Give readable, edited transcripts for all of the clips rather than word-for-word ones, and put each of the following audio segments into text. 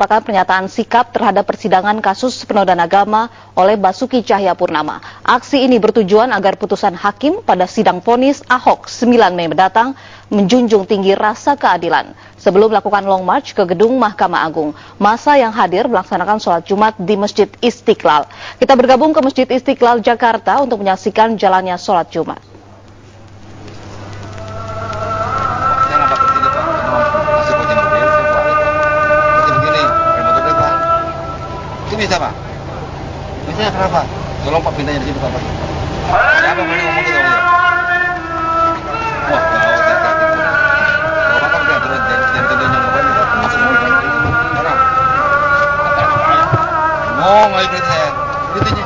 merupakan pernyataan sikap terhadap persidangan kasus penodaan agama oleh Basuki Cahayapurnama. Aksi ini bertujuan agar putusan hakim pada sidang vonis Ahok 9 Mei mendatang menjunjung tinggi rasa keadilan. Sebelum melakukan long march ke gedung Mahkamah Agung, massa yang hadir melaksanakan sholat Jumat di Masjid Istiqlal. Kita bergabung ke Masjid Istiqlal Jakarta untuk menyaksikan jalannya sholat Jumat. Bisa Pak? Bisa kenapa? Tolong Pak pintanya di situ Pak. Siapa boleh ngomong gitu? Wah, kalau Bapak kan udah turun dan tentunya ngapain kita masuk mobil lagi. Sekarang. Mau nggak ikut saya? Itu aja.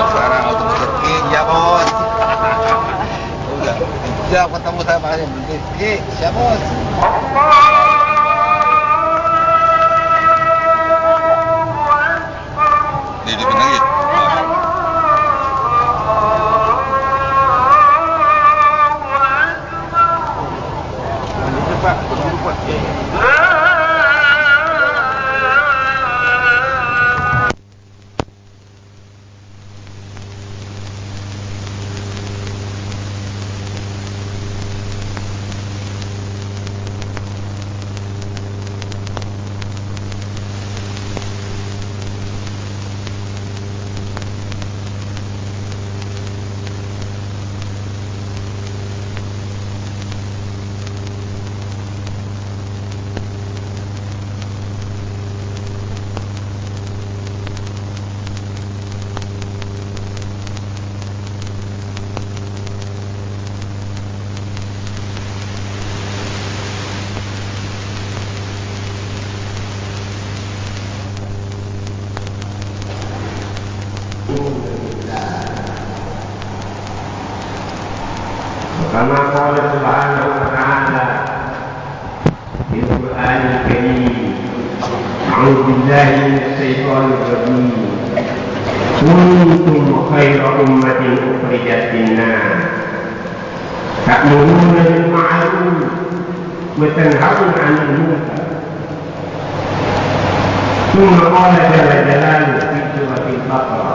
Sekarang otomatis ya bos. Udah ketemu saya makanya berhenti. Siapa bos? Di Pinangit. كما قال سبحانه وتعالى في القرآن الكريم أعوذ بالله من الشيطان الرجيم كنتم خير أمة أخرجت للناس تأمرون بالمعروف وتنهون عن المنكر ثم قال جل جلاله في سورة البقرة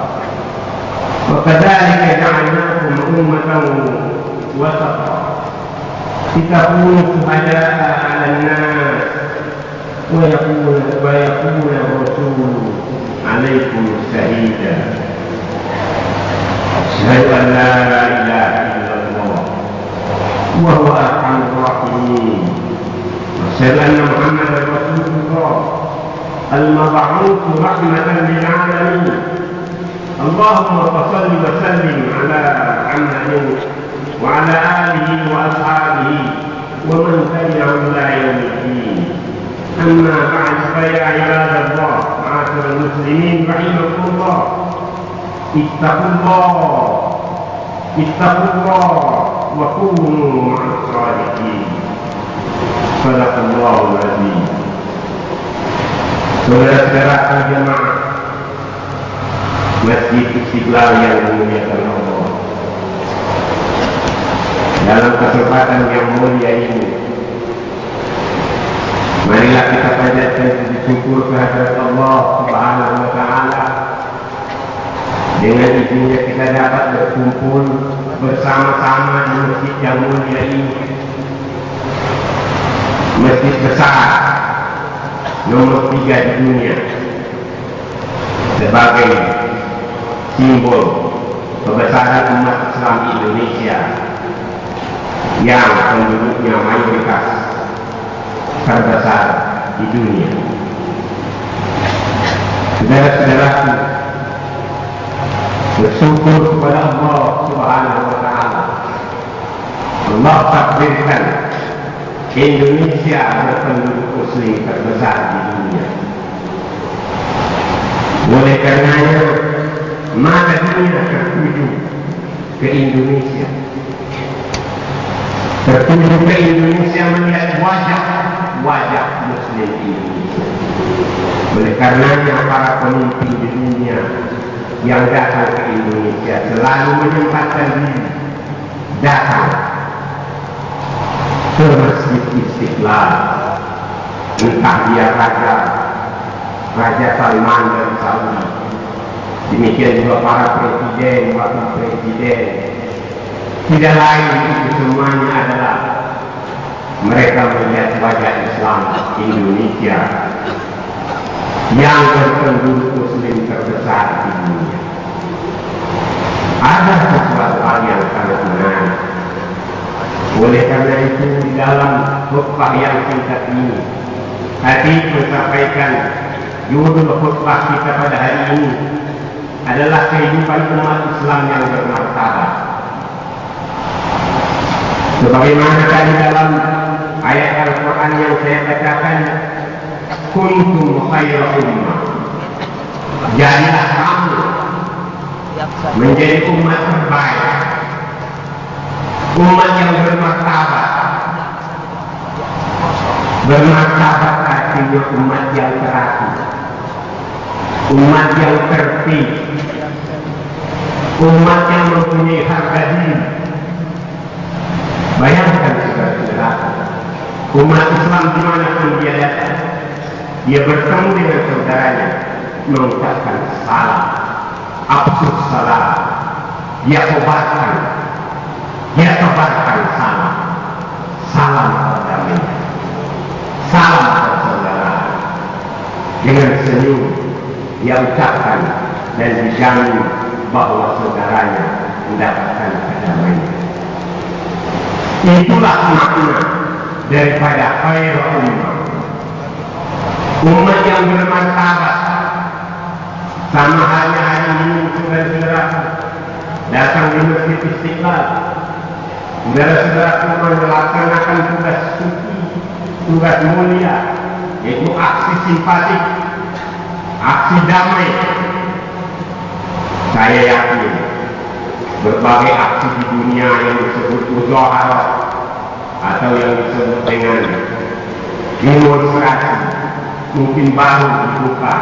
وكذلك جعلناكم أمة وسطا لتكونوا شهداء على الناس ويكون الرسول عليكم شهيدا أشهد أن لا إله إلا الله وهو أرحم الراحمين وأشهد أن محمدا رسول الله المبعوث رحمة للعالمين اللهم صل وسلم على محمد وعلى آله وأصحابه ومن تبعهم إلى يوم الدين أما بعد فيا عباد الله معاشر المسلمين رحمكم الله اتقوا الله وكونوا مع الصالحين صدق الله العظيم. Saudara-saudara jemaah Masjid Istiqlal yang dimuliakan Allah, dalam kesempatan yang mulia ini, marilah kita panjatkan puji syukur kehadirat Allah Subhanahu wa Ta'ala. Dengan izinnya kita dapat berkumpul bersama-sama di masjid yang mulia ini, masjid besar nomor 3 di dunia, sebagai simbol kebesaran umat Islam Indonesia yang penduduknya mayoritas terbesar di dunia. Saudara-saudaraku, bersyukur kepada Allah Subhanahu wa Ta'ala. Allah takdirkan Indonesia berpenduduk muslim terbesar di dunia. Oleh karenanya, mata dunia tertuju ke Indonesia. Tertuju ke Indonesia melihat wajah muslim Indonesia. Oleh karenanya para pemimpin di dunia yang datang ke Indonesia selalu menyempatkan diri datang ke Masjid Istiqlal, entah dia Raja Salman dari Saudi, demikian juga para presiden, wakil presiden, tidak lain itu semuanya adalah mereka melihat wajah Islam Indonesia yang berpenduduk Muslim terbesar di dunia. Ada sesuatu hal yang sangat menarik. Oleh karena itu di dalam khutbah yang singkat ini, tadi menyampaikan judul khutbah kita pada hari ini adalah kehidupan umat Islam yang bermartabat. Sebagaimana tadi dalam ayat Al-Quran yang saya bacakan, kuntum khayra ummah, jadilah kamu menjadi umat terbaik, umat yang bermartabat. Bermartabat artinya umat yang teratur, umat yang tertib, umat yang mempunyai harga diri. Bayangkan saudara-saudara, umat Islam dimanapun dia datang, dia bertemu dengan saudaranya, mengucapkan salam, absus salam, dia kobarkan, dia tebarkan salam, salam perdamaian, salam bersaudara. Dengan senyum dia ucapkan dan dijamin bahwa saudaranya mendapatkan kedamaian. Itulah makna daripada khairu ummah, umat yang bermartabat. Sama halnya hari ini saudara-saudara datang di Masjid Istiqlal, saudara-saudara melaksanakan tugas suci, tugas mulia, yaitu aksi simpatik, aksi damai. Saya yakin berbagai aksi di dunia yang disebut muzaharah atau yang disebut dengan demonstrasi mungkin baru dibuka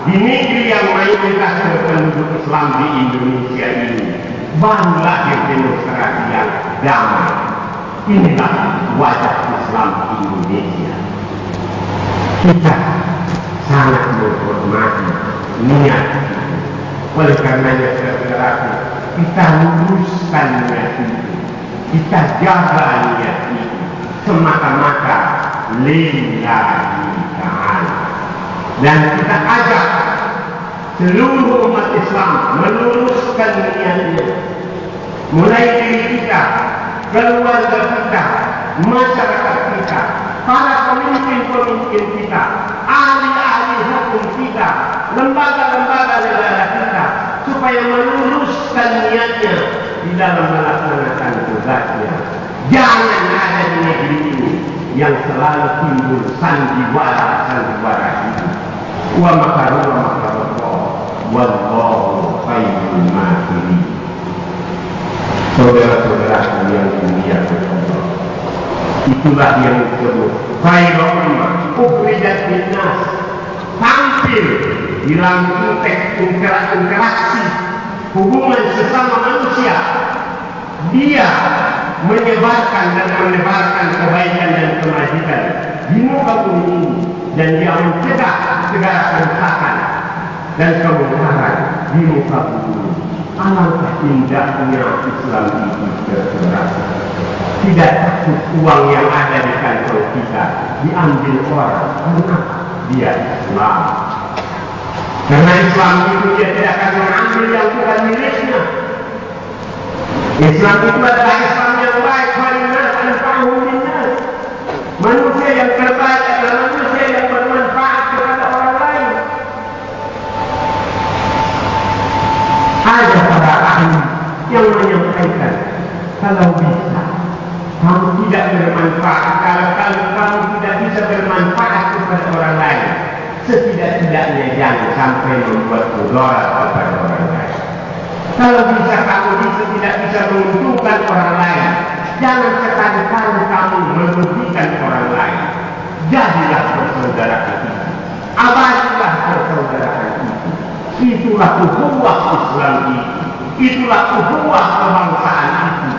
di negeri yang mayoritas berpenduduk Islam di Indonesia ini. Baru lahir demonstrasi yang damai. Inilah wajah Islam Indonesia. Kita sangat menghormati niat. Oleh karenanya saudara, kita luruskan niat itu, kita jaga niat itu semata-mata lillahi ta'ala. Dan kita ajak seluruh umat Islam meluruskan niatnya, mulai diri kita, keluarga kita, masyarakat kita, para pemimpin-pemimpin kita, ahli-ahli hukum kita, lembaga-lembaga negara kita, supaya meluruskan niatnya di dalam melaksanakan tugasnya. Jangan ada di negeri ini yang selalu timbul sandiwara itu. Wa makaru wa makarullah wallahu khairul makirin. Saudara-saudara yang dimuliakan Allah, itulah yang disebut khairul ummah ukhrijat linnas, tampil di dalam konteks interaksi hubungan sesama manusia. Dia menyebarkan dan menebarkan kebaikan dan kemajuan di muka bumi ini, dan dia mencegah segala kerusakan dan kemungkaran di muka bumi. Alangkah indahnya Islam itu berserasa. Tidak takut uang yang ada di kantong kita diambil orang, karena dia Islam. Karena Islam itu dia tidak akan mengambil yang bukan miliknya. Islam itu adalah Islam yang baik, walinas anfa'uhum linnas. Manusia yang terbaik adalah manusia yang bermanfaat kepada orang lain. Ada para ahli yang menyampaikan, kalau bisa kamu tidak bermanfaat, kalau kamu tidak bisa bermanfaat kepada orang lain, setidak-tidaknya jangan sampai membuat mudarat kepada orang lain. Kalau bisa kamu tidak bisa menguntungkan orang lain, jangan sekali-kali kamu merugikan orang lain. Jadilah persaudaraan itu, abadilah persaudaraan itu. Itulah ukhuwah Islam itu, itulah ukhuwah kebangsaan itu,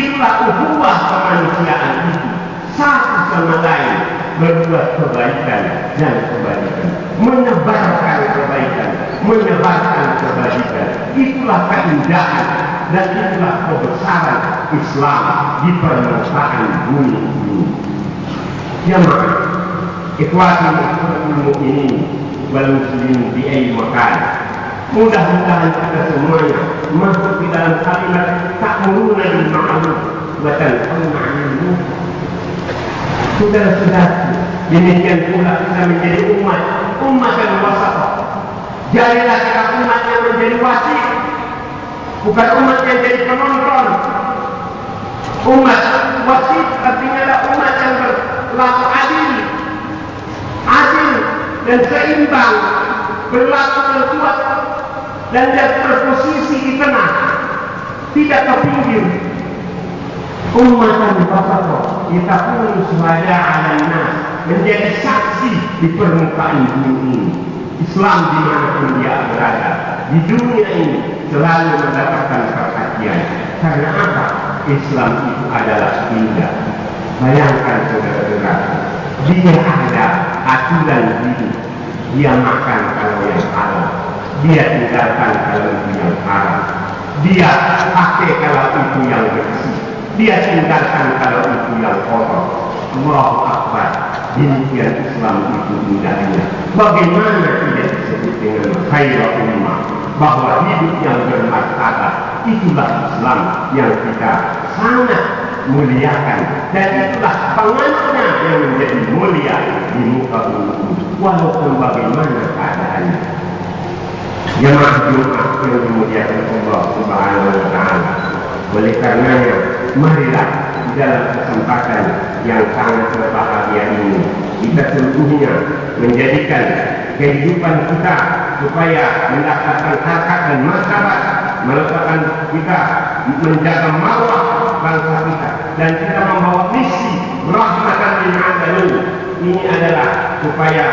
itulah ukhuwah kemanusiaan itu. satu sama lain berbuat kebaikan dan kebaikan, menyebarkan kebaikan, menyebarkan kebaikan. Itulah keindahan dan itulah kebesaran Islam di permukaan bumi ini. Jemaah, ikhwatul mukminin wal muslimin di ayyi makan. Mudah-mudahan kita semuanya masuk di dalam kalimat ta'muruna bil ma'ruf wa tanhauna 'anil munkar. Saudara-saudara, demikian pula kita menjadi umat yang wasatah. Jadilah kita umat yang menjadi wasit, bukan umat yang jadi penonton. Umat wasit artinya adalah umat yang berlaku adil dan seimbang, berlaku berkuat dan dia berposisi di tengah, tidak ke pinggir. Ummatan wasatah yatakunu syuhada 'alan nas, menjadi saksi di permukaan bumi ini. Islam dimanapun dia berada di dunia ini selalu mendapatkan perhatian. Karena apa? Islam itu adalah indah. Bayangkan saudara-saudara, dia ada aturan hidup. Dia makan kalau yang halal, dia tinggalkan kalau itu yang haram, dia pakai kalau itu yang bersih, dia tinggalkan kalau itu yang kotor. Allahu Akbar. Demikian Islam itu indahnya. Bagaimana tidak disebut dengan khairul ummah, bahwa hidup yang bermartabat, itulah Islam yang kita sangat muliakan, dan itulah penganutnya yang menjadi mulia di muka bumi walaupun bagaimana keadaannya. Jemaah Jumat yang dimuliakan Allah Subhanahu wa Ta'ala, oleh karenanya marilah dalam kesempatan yang sangat berbahagia ini kita seluruhnya menjadikan kehidupan kita supaya mendapatkan harkat dan martabat, meletakkan kita menjaga marwah bangsa kita, dan kita membawa misi rahmatan lil alamin. Ini adalah supaya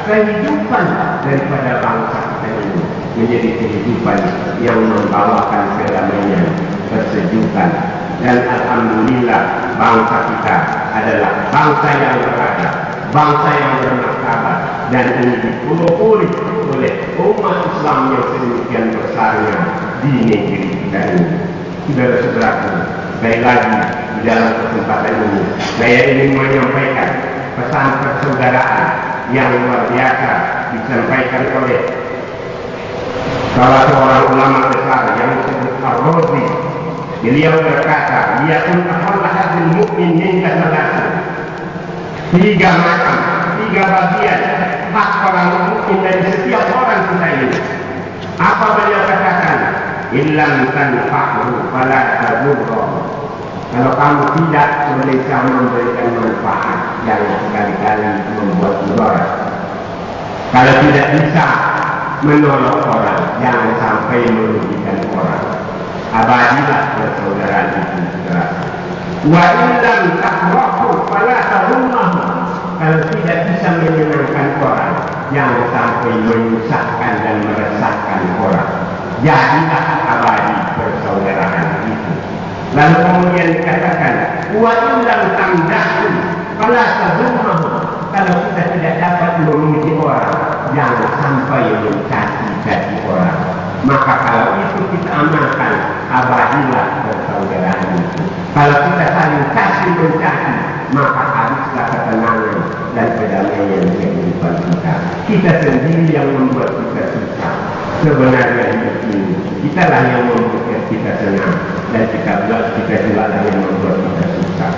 kehidupan daripada bangsa kita ini menjadi kehidupan yang membawakan kedamaian, kesejukan. Dan alhamdulillah bangsa kita adalah bangsa yang beradab, bangsa yang bermartabat, dan ini dipelopori oleh umat Islam yang sedemikian besarnya di negeri kita ini. Saudara-saudaraku, sekali lagi di dalam kesempatan ini saya ingin menyampaikan pesan persaudaraan yang luar biasa disampaikan oleh salah seorang ulama besar yang disebut Ar-Razi. Beliau berkata, "Liyakun aqalla hadzal mu'min minka salasa." Tiga macam, tiga bagian hak orang mukmin dari setiap orang kita ini. Apa beliau katakan? Illam tanfa'hu fala tadurru. Kalau kamu tidak bisa memberikan manfaat, jangan sekali-kali membuat mudarat. Kalau tidak bisa menolong orang, jangan sampai merugikan orang. Abadilah persaudaraan itu, saudara. Wa illam tahrahu fala tahummahu. Kalau tidak bisa menyenangkan orang, jangan sampai menyusahkan dan meresahkan orang. Jadilah abadi persaudaraan itu. Lalu kemudian dikatakan, wa illam tamdahu fala tahummahu. Kalau kita tidak dapat memuji orang, jangan sampai mencaci orang. Maka kalau itu kita amalkan, abadilah persaudaraan itu. Kalau kita saling kasih mencaci, maka habislah ketenangan dan kedamaian di kehidupan kita. Kita sendiri yang membuat kita susah. Sebenarnya hidup ini, kitalah yang membuat kita senang, dan kita juga lah yang membuat kita susah.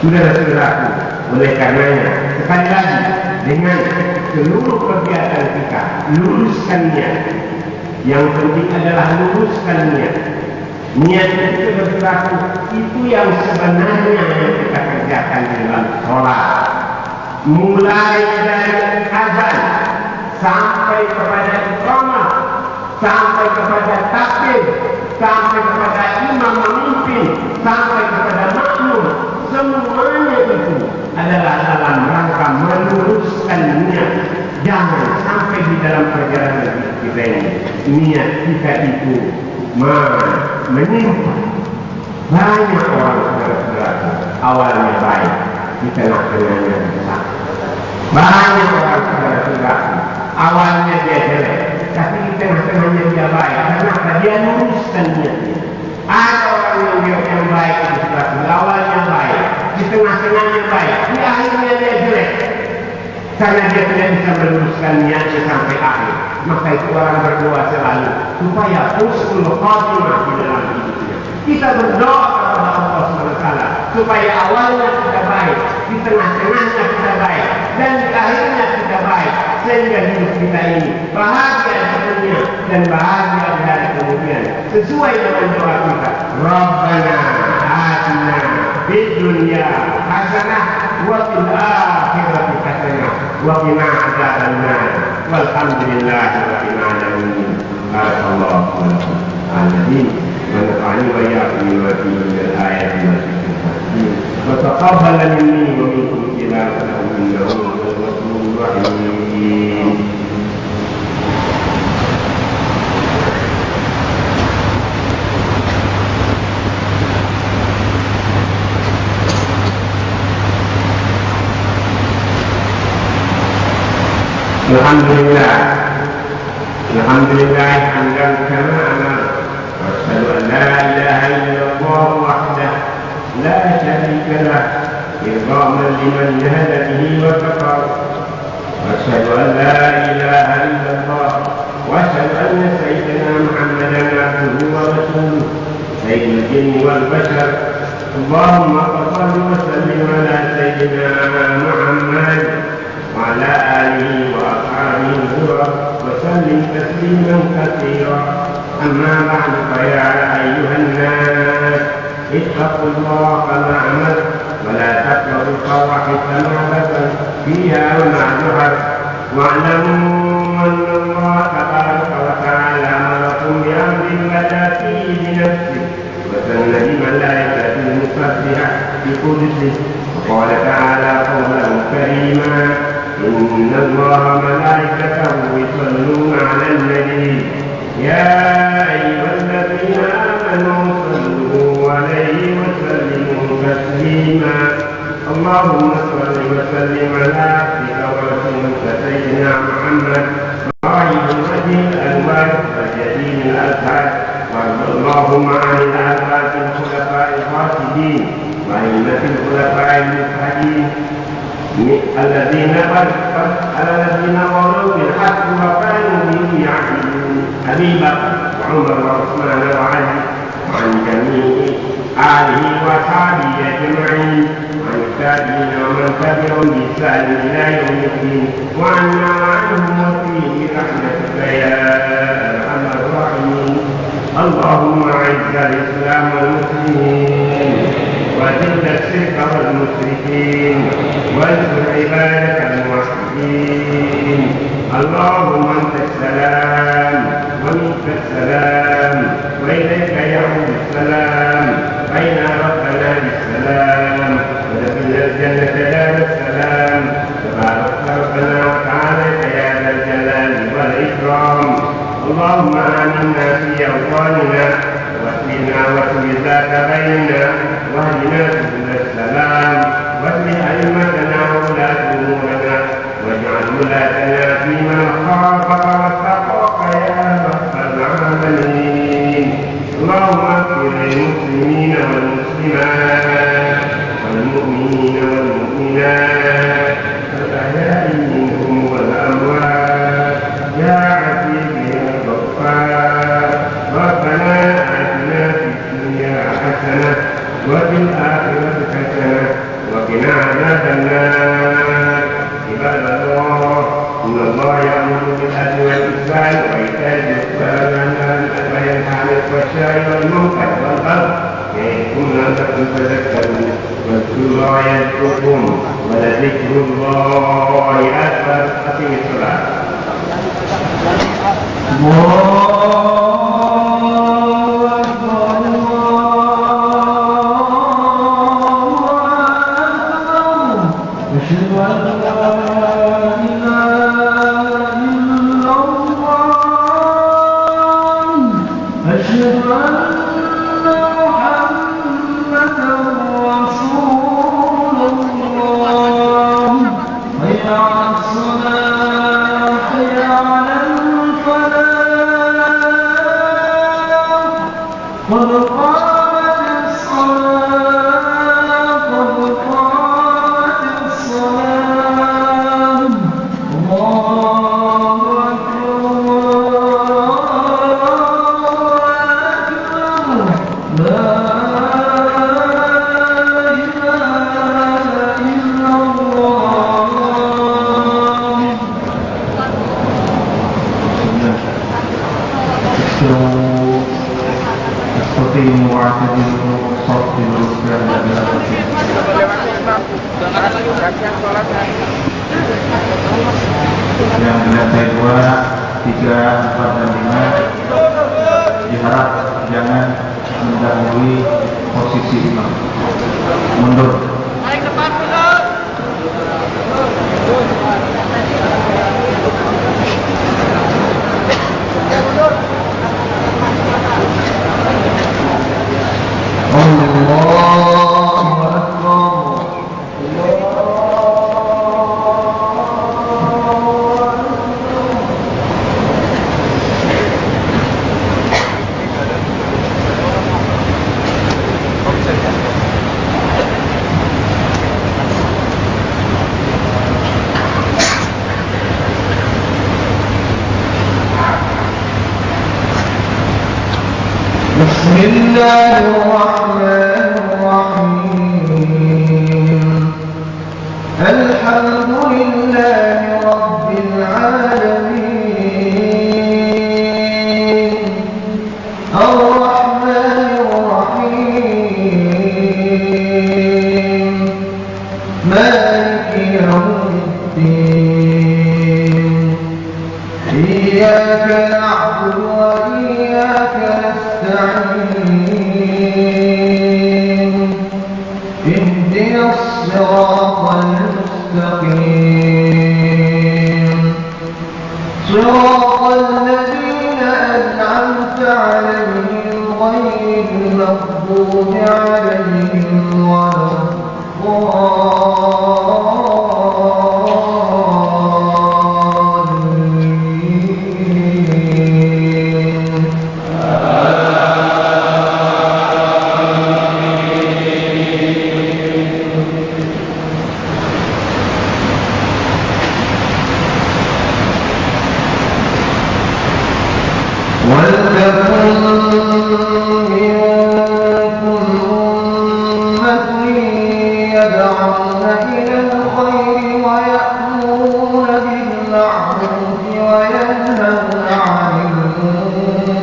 Saudara-saudaraku, oleh karenanya sekali lagi dengan seluruh kegiatan kita, luruskannya. Yang penting adalah luruskan niat. Niat itu berlaku, itu yang sebenarnya yang kita kerjakan dalam sholat. Mulai dari azan sampai kepada iqamah, sampai kepada takbir, sampai kepada imam memimpin, sampai kepada makmum, semuanya itu adalah dalam rangka meluruskan niat. Jangan sampai di dalam perjalanan kita ini niat kita itu menyimpang. Banyak orang saudara awalnya baik, di tengah-tengahnya besar. Banyak orang saudara-saudara, awalnya dia jelek, tapi di tengah-tengahnya dia baik. Kenapa? Dia luruskan niatnya. Ada orang yang baik di awalnya baik, di tengah-tengahnya baik, di akhirnya dia jelek. Karena dia tidak bisa meluruskan niatnya sampai akhir. Maka itu orang berdoa selalu supaya husnul khatimah di dalam hidupnya. Kita berdoa kepada Allah SWT supaya awalnya kita baik, di tengah-tengahnya kita baik, dan di akhirnya kita baik, sehingga hidup kita ini bahagia di dunia dan bahagia di hari kemudian. Sesuai dengan doa kita, Rabbana atina fid dunya hasanah wa fil akhirati hasanah wa qina adzabannar. Walhamdulillahi rabbil alamin. Barakallahu lakum. Amin. ونفعني وإياكم بما فيه من الآيات والذكر الحكيم وتقبل مني ومنكم تلاوته إنه هو الغفور الرحيم. الحمد لله حمدا كما أمر. وأشهد أن لا إله إلا الله وحده لا شريك له إرغاما لمن جهل به وكفر. وأشهد أن لا إله إلا الله وأشهد أن سيدنا محمدا عبده ورسوله سيد الجن والبشر. اللهم صل وسلم على سيدنا محمد وعلى آله وأصحابه وسلم تسليما كثيرا. أما بعد فيا أيها الناس اتقوا الله كما أمر ولا تقربوا الفرح سماحة فيها ومع جهر. واعلموا أن الله تبارك وتعالى أمركم بأمر بدأ فيه بنفسه وسن بملائكته المسبحة بقدسه. وقال تعالى قولا كريما إن الله وملائكته يصلون على النبي يا أيها الذين آمنوا صلوا عليه وسلموا تسليما. اللهم صل وسلم على عبدك ورسولك سيدنا محمد صاحب الوجه الأنوار والجليل الأزهر. وارض اللهم عن الآباء الخلفاء الراشدين وأئمة الخلفاء المهتدين الذين قالوا بالحق وكانوا به يعدلون. أبي بكر وعمر وعثمان وعلي وعن جميع آله وأصحابه أجمعين وعن التابعين ومن تبعهم بإحسان إلى يوم الدين وعنا عنهم وفيه برحمتك يا أرحم الراحمين. اللهم أعز الإسلام والمسلمين وذل الشرك والمشركين وانصر عبادك الموحدين. اللهم أنت السلام ومنك السلام وإليك يعود السلام. أين ربنا بالسلام ودخلنا الجنة دار السلام. تبارك ربنا وتعالى يا ذا الجلال والإكرام. اللهم آمنا في أوطاننا واهدنا واصلح ذات بيننا واهدنا سبل السلام واصلح أئمتنا وولاة أمورنا واجعل ولاتنا فيمن خافك واتقاك يا رب العالمين. اللهم اغفر للمسلمين والمسلمات والمؤمنين والمؤمنات الأحياء منهم والأموات يا عزيز يا غفار. ربنا آتنا في الدنيا حسنة وفي الآخرة حسنة وقنا عذاب النار. عباد الله إن الله يأمر بالعدل والإحسان وإيتاء ذي القربى وينهى عن الفحشاء والمنكر والبغي يعظكم لعلكم تذكرون. واذكروا الله يذكركم ولذكر الله أكبر. أقم الصلاة. محمدا رسول الله. واستقيموا واعتدلوا صفوا yang lantai 2, 3, 4, dan 5 diharap jangan mendahului posisi imam. Mundur. Naik depan, mundur. Allahu Akbar. Bismillahirrahmanirrahim. Alhamdulillahi Rabbil alamin. Ar-Rahmanir-Rahim. Maliki yawmiddin. Iyyaka na'budu wa iyyaka nasta'in. Ihdina as-siratal mustaqim. Siratal ladzina an'amta 'alaihim ghayril maghdubi 'alaihim waladdallin. وَلْتَكُنْ مِنْكُمْ أُمَّةٌ يَدْعُونَ إِلَى الْخَيْرِ وَيَأْمُرُونَ بِالْمَعْرُوفِ وَيَنْهَوْنَ عَنِ الْمُنكَرِ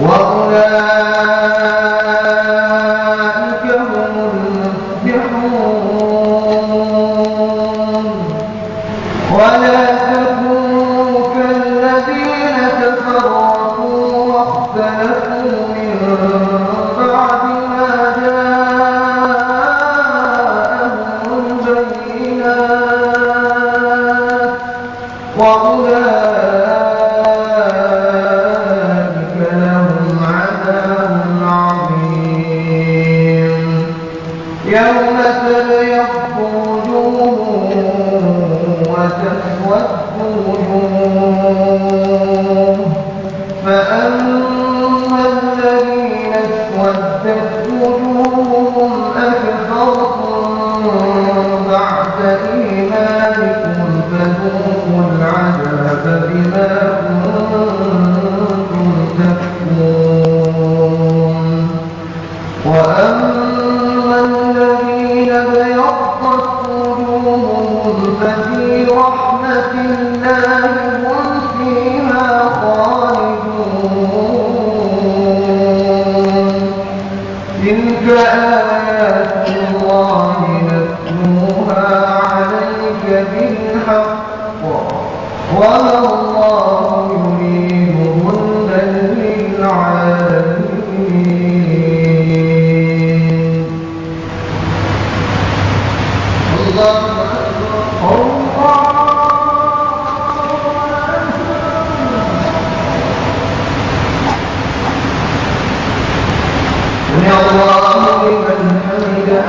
وَأُولَئِكَ هُمُ الْمُفْلِحُونَ. وَلَا تَكُونُوا كَالَّذِينَ تَفَرَّقُوا وَاخْتَلَفُوا مِنْ بَعْدِ مَا جَاءَهُمُ الْبَيِّنَاتُ وَأُولَئِكَ لَهُمْ عَذَابٌ عَظِيمٌ. يَوْمَ تَبْيَضُّ وُجُوهٌ وتسود وجوه. فأما الذين اسودت وجوههم أكفرتم بعد إيمانكم فذوقوا العذاب بما كنتم تكفرون. وأما الذين ابيضت وجوههم ففي رحمة الله هم فيها خالدون. تلك آيات الله نتلوها عليك بالحق وما الله يريد ظلما للعالمين. الله لمن حمده.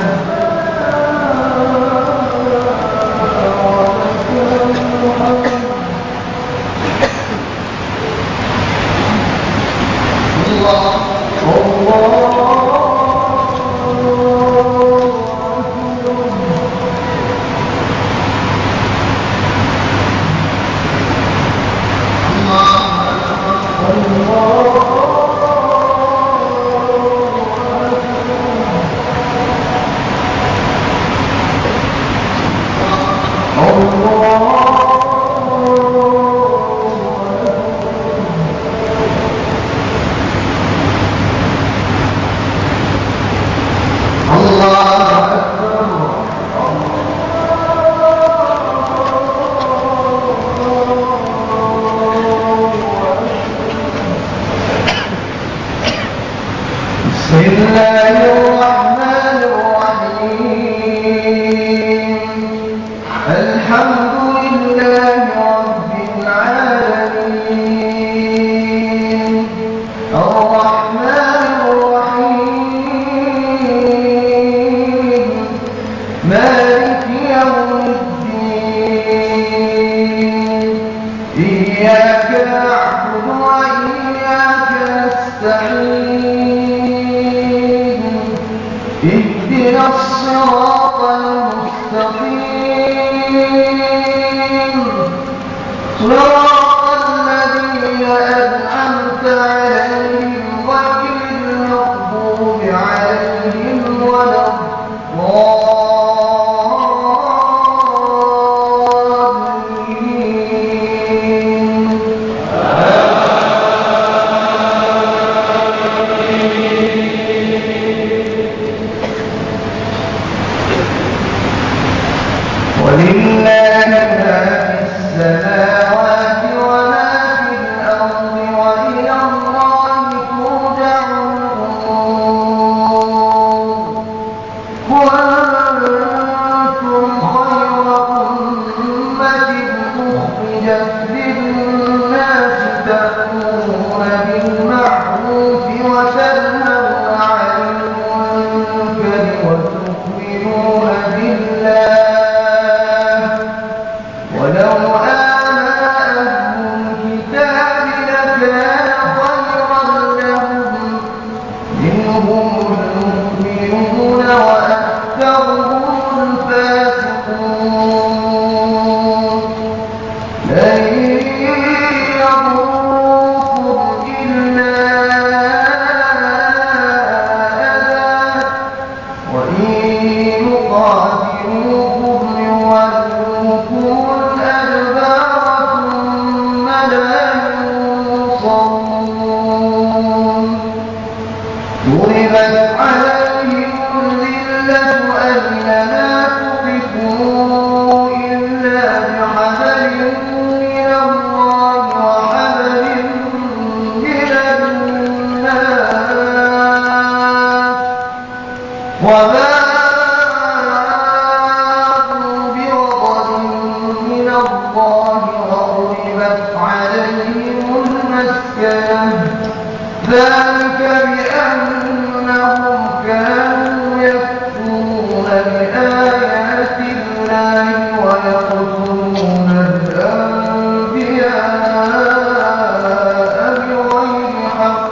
بسم الله الرحمن الرحيم الحمد لله رب العالمين الرحمن الرحيم مالك يوم الدين إياك نعبد وإياك نستعين اهدنا الصراط المستقيم صراط الذين أنعمت عليهم غير المغضوب عليهم ولا الضالين. ولله ما في السماوات وما في الأرض وإلى الله ترجع الأمور كنتم خير أمة أخرجت للناس تأمرون بالمعروف وتنهون عن المنكر وتؤمنون بالله ولو آمن أهل الكتاب لكان خيرا لهم منهم المؤمنون وأكثرهم الفاسقون لن يضروكم إلا أذى وإن يقاتلوكم يولوكم الأدبار ثم لا ينصرون ضربت عليهم الذلة أينما تقفوا إلا بحبل من الله وحبل من الناس وباءوا بغضب من الله وضربت عليهم المسكنة ذلك بأنهم كانوا يكفرون بآيات الله ويقتلون الأنبياء بغير حق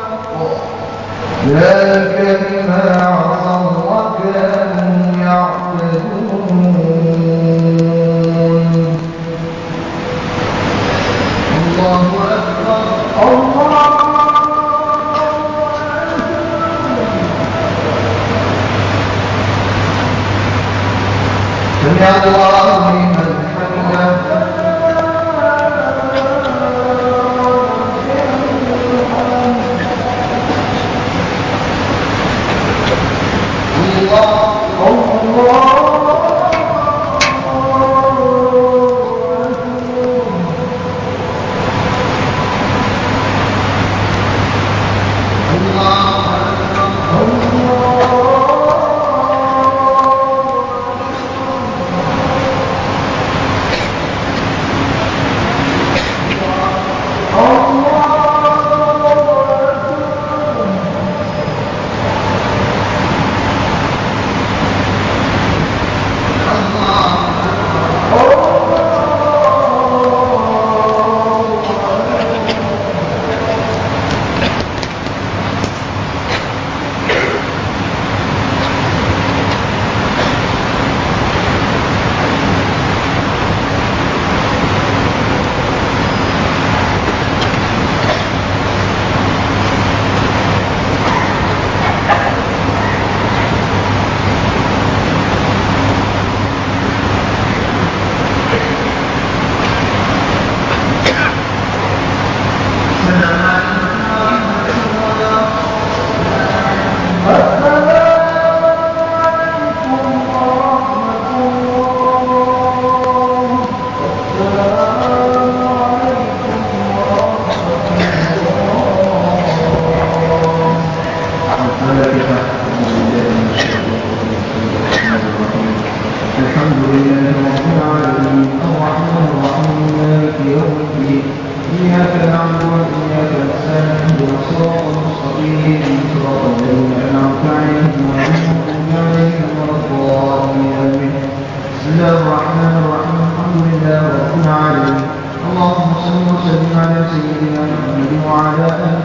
ذلك بما عصوا وكانوا يعتدون. الله أكبر الله سمع الله لمن حمده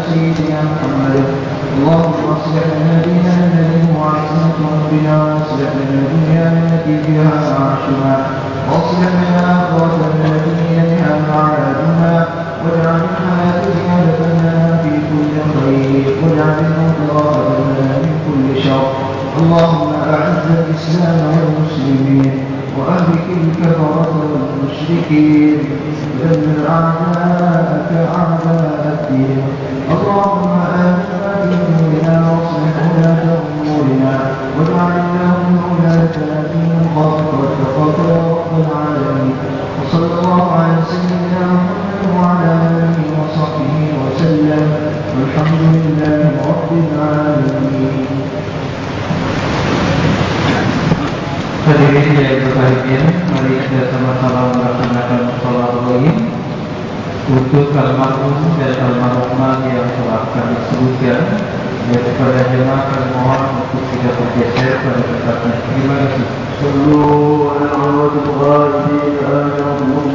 سيدنا محمد. اللهم اصلح لنا ديننا الذي هو عصمة ربنا، واصلح لنا دنيانا التي فيها معاشنا، واصلح لنا آخرتنا التي إليها معادنا، واجعل الحياة زيادة لنا في كل خير، واجعل الموت راحة لنا من كل شر. اللهم أعز الإسلام والمسلمين، وأهلك الكفرة والمشركين، ودمر أعداءك أعداء الدين. اللهم آمنا في ديننا، واصلح ولاة أمورنا، واجعل اللهم ولاتنا في من خافك واتقاك يا رب العالمين. وصلى الله على سيدنا محمد وعلى آله وصحبه وسلم، والحمد لله رب العالمين. Hadirin yang berbahagia, mari kita sama-sama melaksanakan salat Ibrahim untuk almarhum dan almarhumah yang telah kami sebutkan. Dan kepada jemaah kami mohon untuk tidak bergeser pada tempatnya. Terima kasih. Sallu ala Muhammad wa ala alihi wa sahbihi.